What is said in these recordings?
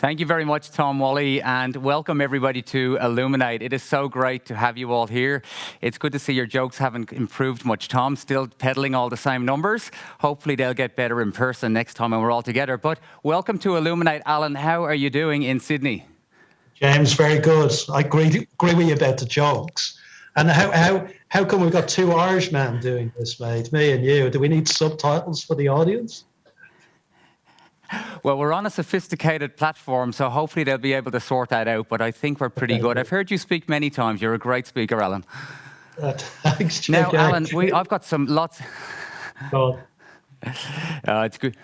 Thank you very much, Tom Wally, and welcome everybody to Illuminate. It is so great to have you all here. It's good to see your jokes haven't improved much. Tom, still peddling all the same numbers. Hopefully they'll get better in person next time when we're all together. But welcome to Illuminate. Alan, how are you doing in Sydney? James, very good. I agree with you about the jokes. And how come we've got two Irishmen doing this, mate? Me and you. Do we need subtitles for the audience? Well, we're on a sophisticated platform, so hopefully they'll be able to sort that out, but I think we're pretty good. I've heard you speak many times. You're a great speaker, Alan. Thanks, Jake. Now, Alan, I've got lots. It's good.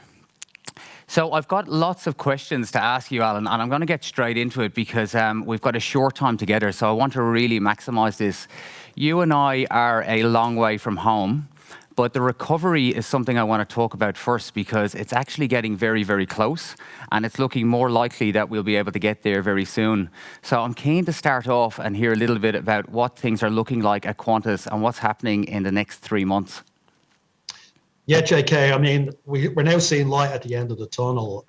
So I've got lots of questions to ask you, Alan, and I'm going to get straight into it because we've got a short time together, so I want to really maximize this. You and I are a long way from home, but the recovery is something I want to talk about first because it's actually getting very, very close, and it's looking more likely that we'll be able to get there very soon. So I'm keen to start off and hear a little bit about what things are looking like at Qantas and what's happening in the next 3 months. Yeah, JK, I mean, we're now seeing light at the end of the tunnel.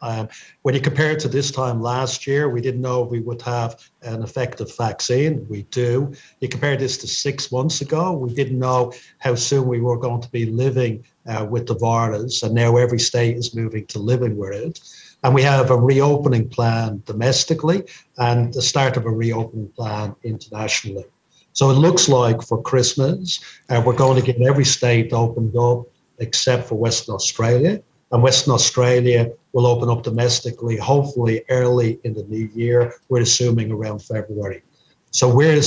When you compare it to this time last year, we didn't know if we would have an effective vaccine. We do. You compare this to 6 months ago, we didn't know how soon we were going to be living with the virus, and now every state is moving to living with it. And we have a reopening plan domestically and the start of a reopening plan internationally. So it looks like for Christmas, we're going to get every state opened up except for Western Australia. And Western Australia will open up domestically, hopefully early in the new year. We're assuming around February. So we're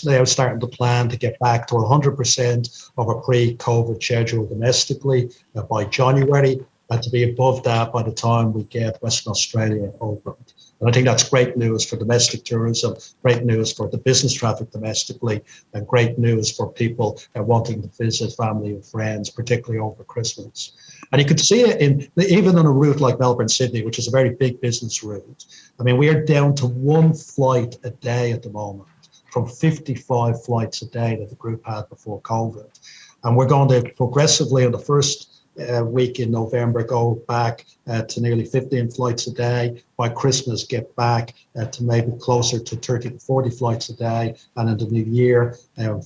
now starting to plan to get back to 100% of a pre-COVID schedule domestically by January, and to be above that by the time we get Western Australia opened. And I think that's great news for domestic tourism, great news for the business traffic domestically, and great news for people wanting to visit family and friends, particularly over Christmas. And you can see it even on a route like Melbourne-Sydney, which is a very big business route. I mean, we are down to 1 flight a day at the moment from 55 flights a day that the group had before COVID. And we're going to progressively in the first week in November go back to nearly 15 flights a day. By Christmas, get back to maybe closer to 30 to 40 flights a day. And in the new year,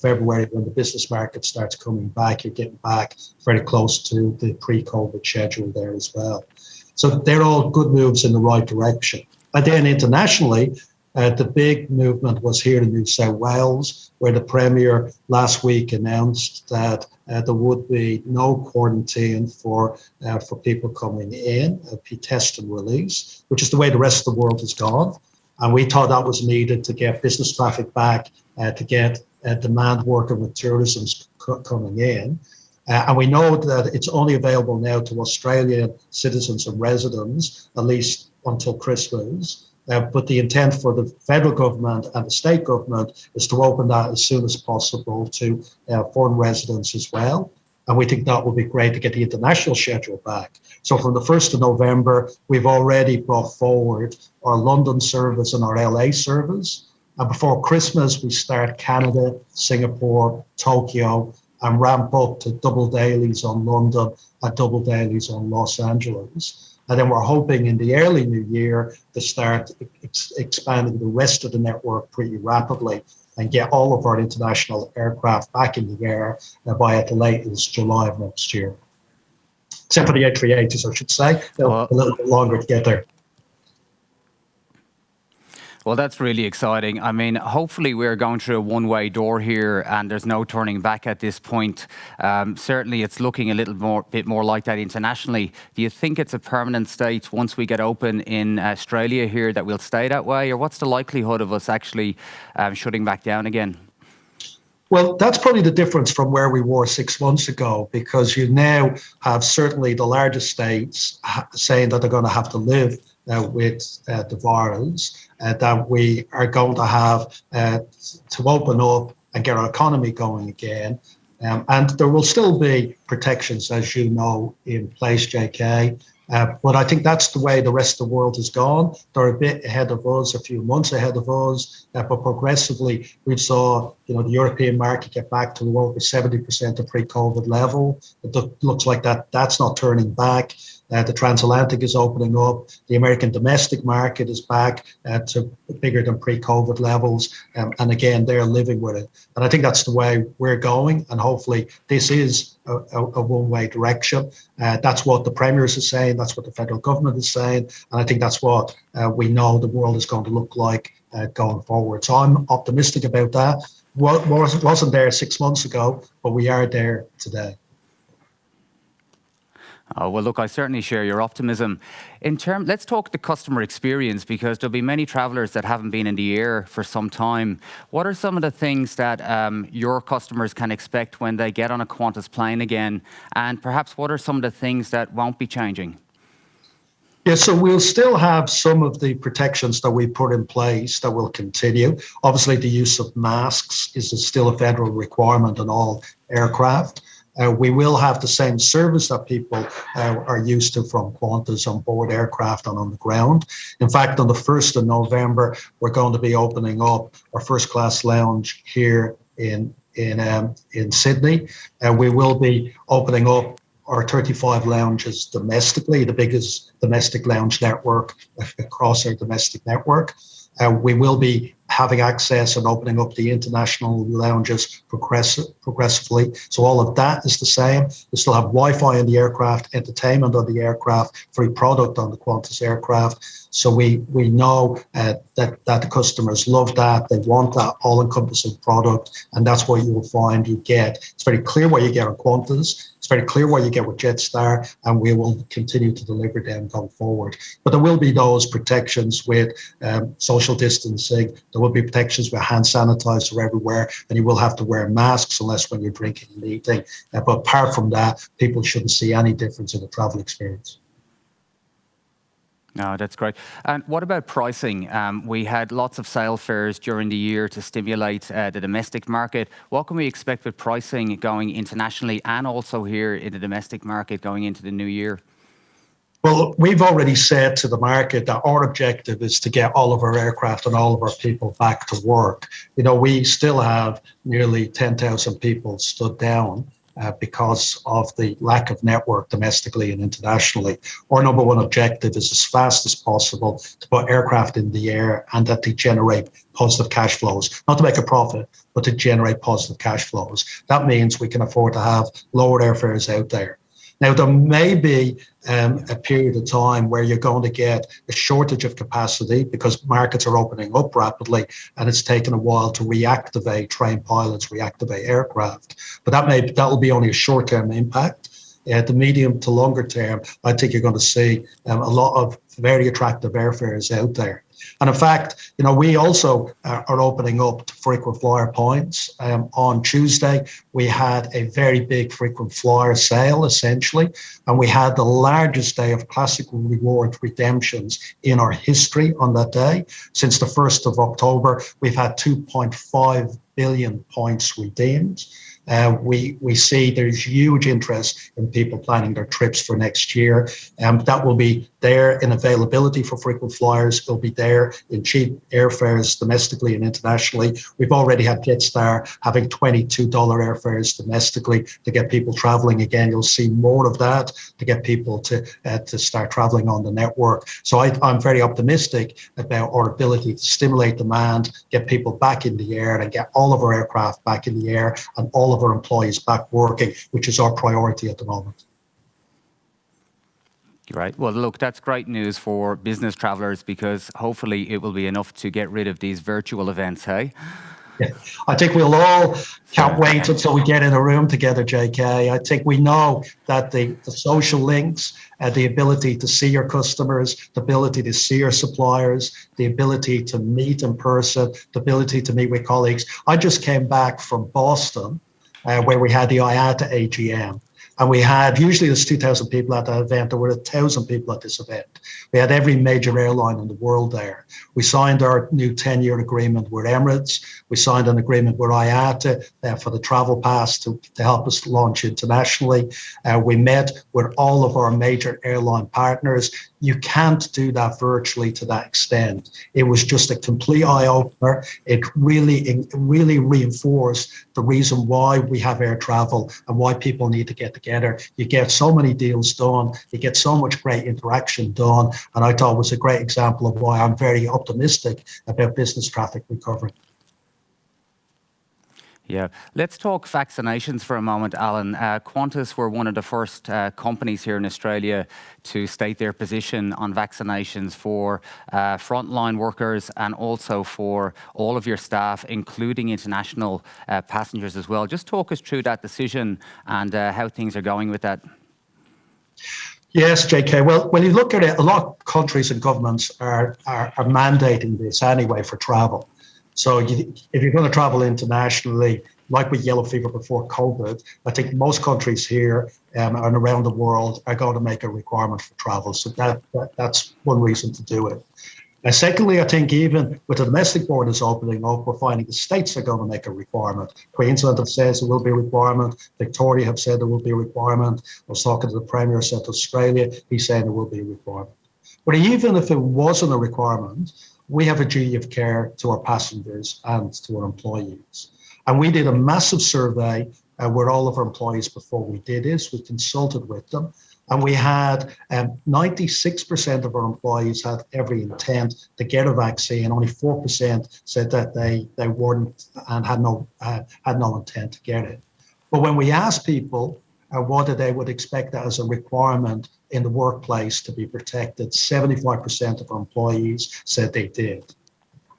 February, when the business market starts coming back, you're getting back very close to the pre-COVID schedule there as well. So they're all good moves in the right direction. And then internationally, the big movement was here in New South Wales, where the Premier last week announced that there would be no quarantine for people coming in, test and release, which is the way the rest of the world has gone. And we thought that was needed to get business traffic back, to get demand working with tourism coming in. And we know that it's only available now to Australian citizens and residents, at least until Christmas. But the intent for the federal government and the state government is to open that as soon as possible to foreign residents as well. And we think that will be great to get the international schedule back. So from the 1st of November, we've already brought forward our London service and our LA service. And before Christmas, we start Canada, Singapore, Tokyo, and ramp up to double dailies on London and double dailies on Los Angeles. And then we're hoping in the early new year to start expanding the rest of the network pretty rapidly and get all of our international aircraft back in the air by at the latest July of next year. Except for the A380s, I should say. A little bit longer to get there. Well, that's really exciting. I mean, hopefully we're going through a one-way door here and there's no turning back at this point. Certainly it's looking a bit more like that internationally. Do you think it's a permanent state once we get open in Australia here that we'll stay that way? Or what's the likelihood of us actually shutting back down again? Well, that's probably the difference from where we were 6 months ago, because you now have certainly the largest states saying that they're going to have to live with the virus, that we are going to have to open up and get our economy going again. And there will still be protections, as you know, in place, JK. But I think that's the way the rest of the world has gone. They're a bit ahead of us, a few months ahead of us, but progressively we saw, the European market get back to over 70% of pre-COVID level. It looks like that's not turning back. The transatlantic is opening up. The American domestic market is back to bigger than pre-COVID levels. And again, they're living with it. And I think that's the way we're going. And hopefully this is a one-way direction. That's what the premiers are saying. That's what the federal government is saying. And I think that's what we know the world is going to look like going forward. So I'm optimistic about that. Wasn't there 6 months ago, but we are there today. Oh, well, look, I certainly share your optimism. Let's talk the customer experience, because there'll be many travellers that haven't been in the air for some time. What are some of the things that your customers can expect when they get on a Qantas plane again? And perhaps what are some of the things that won't be changing? Yeah, so we'll still have some of the protections that we put in place that will continue. Obviously, the use of masks is still a federal requirement on all aircraft. We will have the same service that people are used to from Qantas on board aircraft and on the ground. In fact, on the 1st of November, we're going to be opening up our first class lounge here in Sydney. We will be opening up our 35 lounges domestically, the biggest domestic lounge network across our domestic network. We will be having access and opening up the international lounges progressively. So all of that is the same. We still have Wi-Fi in the aircraft, entertainment on the aircraft, free product on the Qantas aircraft. So we know that the customers love that. They want that all-encompassing product, and that's what you will find you get. It's very clear what you get on Qantas. It's very clear what you get with Jetstar, and we will continue to deliver them going forward. But there will be those protections with social distancing. There will be protections with hand sanitizer everywhere, and you will have to wear masks unless when you're drinking and eating. But apart from that, people shouldn't see any difference in the travel experience. No, that's great. And what about pricing? We had lots of sale fares during the year to stimulate the domestic market. What can we expect with pricing going internationally and also here in the domestic market going into the new year? Well, we've already said to the market that our objective is to get all of our aircraft and all of our people back to work. We still have nearly 10,000 people stood down because of the lack of network domestically and internationally. Our number one objective is as fast as possible to put aircraft in the air and that they generate positive cash flows, not to make a profit, but to generate positive cash flows. That means we can afford to have lower airfares out there. Now, there may be a period of time where you're going to get a shortage of capacity because markets are opening up rapidly and it's taken a while to reactivate trained pilots, reactivate aircraft. But that will be only a short-term impact. The medium to longer term, I think you're going to see a lot of very attractive airfares out there. And in fact, we also are opening up to frequent flyer points. On Tuesday, we had a very big frequent flyer sale, essentially, and we had the largest day of classic reward redemptions in our history on that day. Since the 1st of October, we've had 2.5 billion points redeemed. We see there's huge interest in people planning their trips for next year. That will be there in availability for frequent flyers. It'll be there in cheap airfares domestically and internationally. We've already had Jetstar having $22 airfares domestically to get people traveling again. You'll see more of that to get people to start traveling on the network. So I'm very optimistic about our ability to stimulate demand, get people back in the air and get all of our aircraft back in the air and all of our employees back working, which is our priority at the moment. Right. Well, look, that's great news for business travellers because hopefully it will be enough to get rid of these virtual events, hey? Yeah. I think we'll all can't wait until we get in a room together, JK. I think we know that the social links, the ability to see your customers, the ability to see your suppliers, the ability to meet in person, the ability to meet with colleagues. I just came back from Boston, where we had the IATA AGM. And we had, usually there's 2,000 people at that event, there were 1,000 people at this event. We had every major airline in the world there. We signed our new 10-year agreement with Emirates. We signed an agreement with IATA for the travel pass to help us launch internationally. We met with all of our major airline partners. You can't do that virtually to that extent. It was just a complete eye-opener. It really reinforced the reason why we have air travel and why people need to get together. You get so many deals done, you get so much great interaction done, and I thought it was a great example of why I'm very optimistic about business traffic recovering. Yeah, let's talk vaccinations for a moment, Alan. Qantas were one of the first companies here in Australia to state their position on vaccinations for frontline workers and also for all of your staff, including international passengers as well. Just talk us through that decision and how things are going with that. Yes, JK. Well, when you look at it, a lot of countries and governments are mandating this anyway for travel. So if you're going to travel internationally, like with yellow fever before COVID, I think most countries here and around the world are going to make a requirement for travel. So that's one reason to do it. And secondly, I think even with the domestic borders opening up, we're finding the states are going to make a requirement. Queensland have said there will be a requirement. Victoria have said there will be a requirement. I was talking to the Premier of South Australia. He's saying there will be a requirement. But even if it wasn't a requirement, we have a duty of care to our passengers and to our employees. And we did a massive survey with all of our employees before we did this. We consulted with them. And we had 96% of our employees had every intent to get a vaccine. Only 4% said that they weren't and had no intent to get it. But when we asked people whether they would expect that as a requirement in the workplace to be protected, 75% of our employees said they did.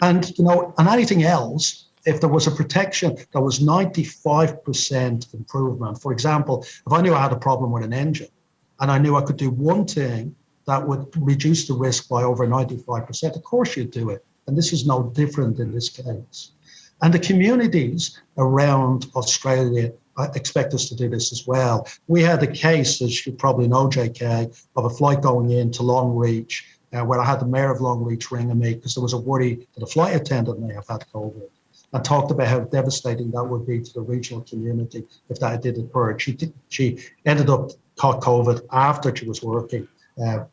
And, on anything else, if there was a protection, there was 95% improvement. For example, if I knew I had a problem with an engine and I knew I could do one thing that would reduce the risk by over 95%, of course you'd do it. And this is no different in this case. And the communities around Australia expect us to do this as well. We had a case, as you probably know, JK, of a flight going into Longreach, where I had the mayor of Longreach ringing me because there was a worry that a flight attendant may have had COVID, and talked about how devastating that would be to the regional community if that did occur. She ended up caught COVID after she was working,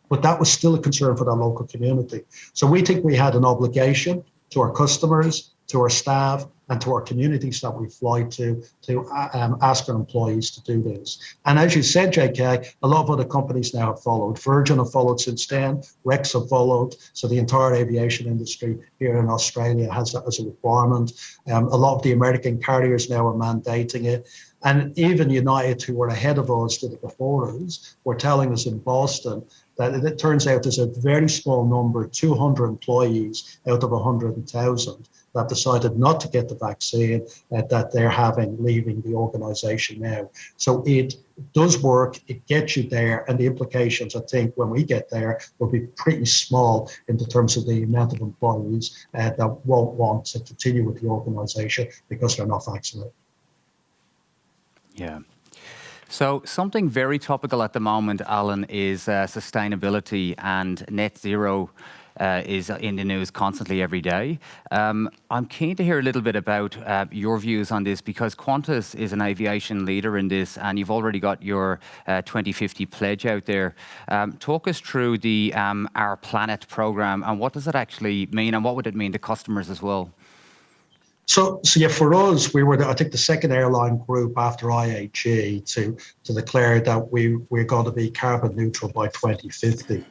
but that was still a concern for that local community. So we think we had an obligation to our customers, to our staff, and to our communities that we fly to ask our employees to do this. And as you said, JK, a lot of other companies now have followed. Virgin have followed since then, Rex have followed. So the entire aviation industry here in Australia has that as a requirement. A lot of the American carriers now are mandating it. And even United, who were ahead of us, did it before us, were telling us in Boston that it turns out there's a very small number, 200 employees out of 100,000, that decided not to get the vaccine that they're leaving the organization now. So it does work, it gets you there, and the implications, I think, when we get there will be pretty small in terms of the amount of employees that won't want to continue with the organization because they're not vaccinated. Yeah. So something very topical at the moment, Alan, is sustainability, and net zero is in the news constantly every day. I'm keen to hear a little bit about your views on this, because Qantas is an aviation leader in this, and you've already got your 2050 pledge out there. Talk us through the Our Planet program, and what does it actually mean, and what would it mean to customers as well? So yeah, for us, we were, I think, the second airline group after IAG to declare that we're going to be carbon neutral by 2050.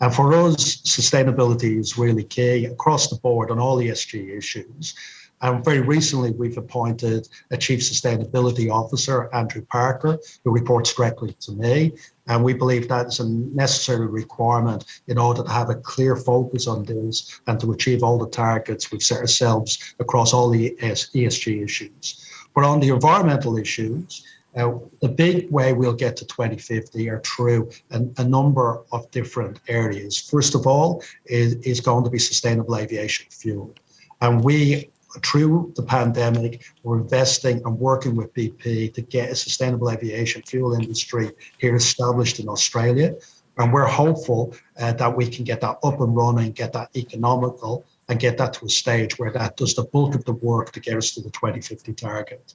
And for us, sustainability is really key across the board on all ESG issues. And very recently, we've appointed a Chief Sustainability Officer, Andrew Parker, who reports directly to me. And we believe that is a necessary requirement in order to have a clear focus on this and to achieve all the targets we've set ourselves across all the ESG issues. But on the environmental issues, the big way we'll get to 2050 are through a number of different areas. First of all, is going to be sustainable aviation fuel. And we through the pandemic, we're investing and working with BP to get a sustainable aviation fuel industry here established in Australia. And we're hopeful that we can get that up and running, get that economical, and get that to a stage where that does the bulk of the work to get us to the 2050 target.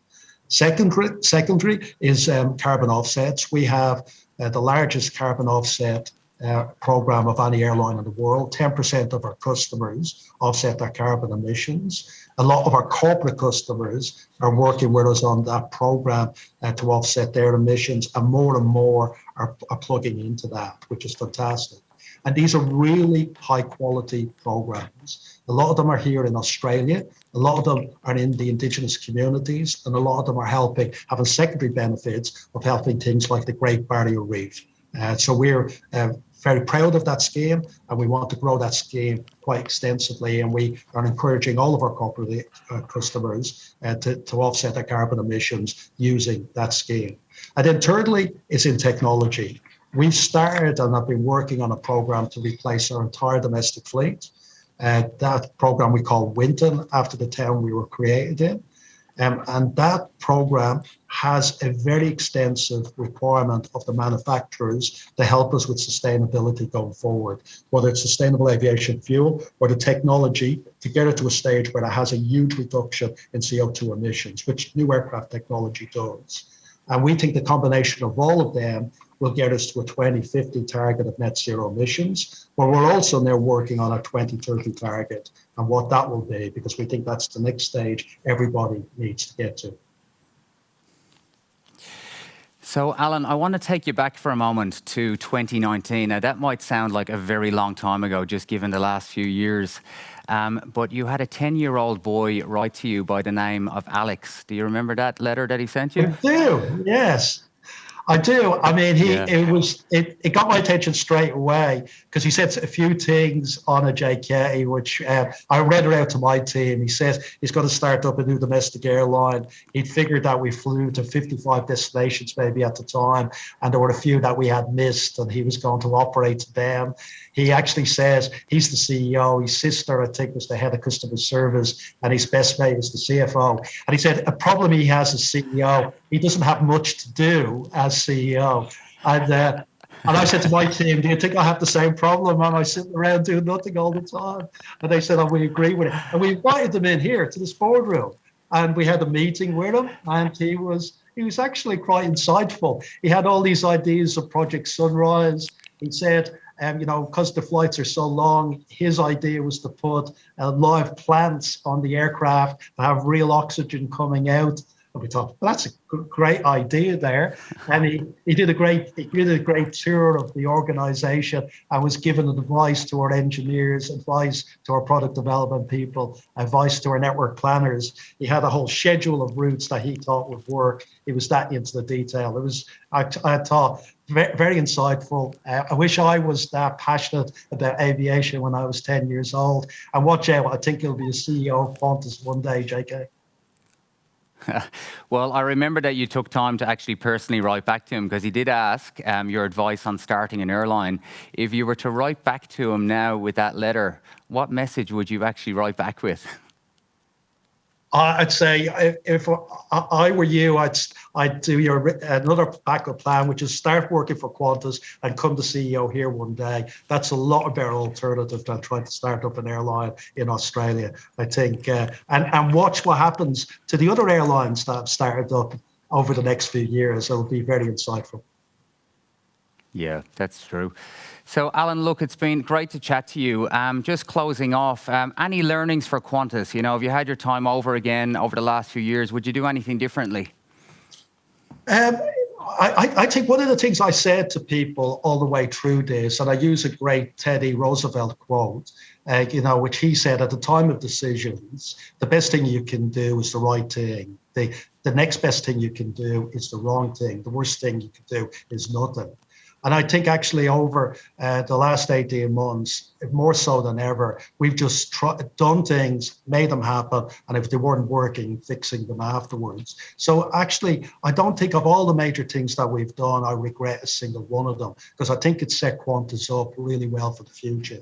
Secondary is carbon offsets. We have the largest carbon offset program of any airline in the world. 10% of our customers offset their carbon emissions. A lot of our corporate customers are working with us on that program to offset their emissions, and more are plugging into that, which is fantastic. And these are really high quality programs. A lot of them are here in Australia. A lot of them are in the Indigenous communities, and a lot of them are having secondary benefits of helping things like the Great Barrier Reef. So we're very proud of that scheme, and we want to grow that scheme quite extensively. And we are encouraging all of our corporate customers to offset their carbon emissions using that scheme. And then thirdly, is in technology. We've started and have been working on a program to replace our entire domestic fleet. That program we call Winton, after the town we were created in. And that program has a very extensive requirement of the manufacturers to help us with sustainability going forward, whether it's sustainable aviation fuel or the technology to get it to a stage where it has a huge reduction in CO2 emissions, which new aircraft technology does. And we think the combination of all of them will get us to a 2050 target of net zero emissions, but we're also now working on a 2030 target and what that will be, because we think that's the next stage everybody needs to get to. So, Alan, I want to take you back for a moment to 2019. Now, that might sound like a very long time ago, just given the last few years. But you had a 10-year-old boy write to you by the name of Alex. Do you remember that letter that he sent you? I do, yes. I do. I mean, it got my attention straight away because he said a few things on a JK, which I read it out to my team. He says he's going to start up a new domestic airline. He figured that we flew to 55 destinations maybe at the time, and there were a few that we had missed, and he was going to operate them. He actually says he's the CEO. His sister, I think, was the head of customer service, and his best mate was the CFO. And he said a problem he has as CEO, he doesn't have much to do as CEO. And I said to my team, do you think I have the same problem? Am I sitting around doing nothing all the time? And they said, oh, we agree with it. And we invited him in here to this boardroom, and we had a meeting with him, and he was actually quite insightful. He had all these ideas of Project Sunrise. He said, because the flights are so long, his idea was to put live plants on the aircraft to have real oxygen coming out. And we thought, well, that's a great idea there. And he did a great tour of the organization and was giving advice to our engineers, advice to our product development people, advice to our network planners. He had a whole schedule of routes that he thought would work. He was that into the detail. It was, I thought, very insightful. I wish I was that passionate about aviation when I was 10 years old. And watch out, I think he'll be a CEO of Qantas one day, JK. Well, I remember that you took time to actually personally write back to him, because he did ask your advice on starting an airline. If you were to write back to him now with that letter, what message would you actually write back with? I'd say if I were you, I'd do another backup plan, which is start working for Qantas and come the CEO here one day. That's a lot better alternative than trying to start up an airline in Australia, I think. And watch what happens to the other airlines that have started up over the next few years. It'll be very insightful. Yeah, that's true. So, Alan, look, it's been great to chat to you. Just closing off, any learnings for Qantas? If you had your time over again over the last few years, would you do anything differently? I think one of the things I said to people all the way through this, and I use a great Teddy Roosevelt quote, which he said, at the time of decisions, the best thing you can do is the right thing. The next best thing you can do is the wrong thing. The worst thing you can do is nothing. And I think actually over the last 18 months, more so than ever, we've just done things, made them happen, and if they weren't working, fixing them afterwards. So actually, I don't think of all the major things that we've done, I regret a single one of them, because I think it set Qantas up really well for the future.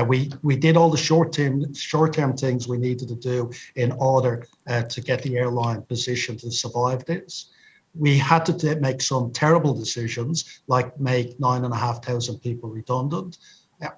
We did all the short-term things we needed to do in order to get the airline positioned to survive this. We had to make some terrible decisions, like make 9,500 people redundant.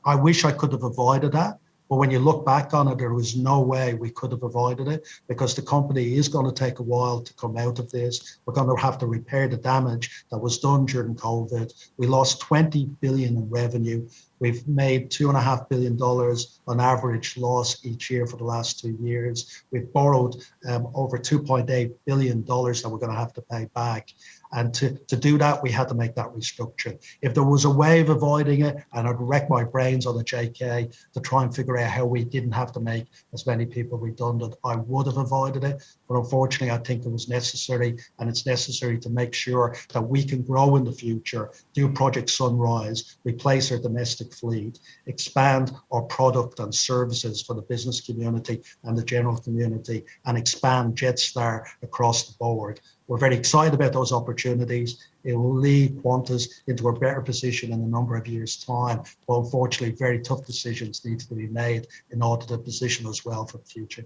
I wish I could have avoided that. But when you look back on it, there was no way we could have avoided it, because the company is going to take a while to come out of this. We're going to have to repair the damage that was done during COVID. We lost 20 billion in revenue. We've made $2.5 billion on average loss each year for the last 2 years. We've borrowed over $2.8 billion that we're going to have to pay back. And to do that, we had to make that restructure. If there was a way of avoiding it, and I'd wreck my brains on the JK to try and figure out how we didn't have to make as many people redundant, I would have avoided it. But unfortunately, I think it was necessary, and it's necessary to make sure that we can grow in the future, do Project Sunrise, replace our domestic fleet, expand our product and services for the business community and the general community, and expand Jetstar across the board. We're very excited about those opportunities. It will lead Qantas into a better position in a number of years' time. But unfortunately, very tough decisions need to be made in order to position us well for the future.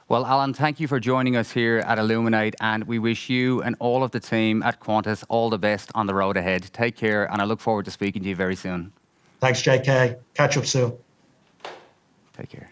Well, Alan, thank you for joining us here at Illuminate, and we wish you and all of the team at Qantas all the best on the road ahead. Take care, and I look forward to speaking to you very soon. Thanks, JK. Catch up soon. Take care.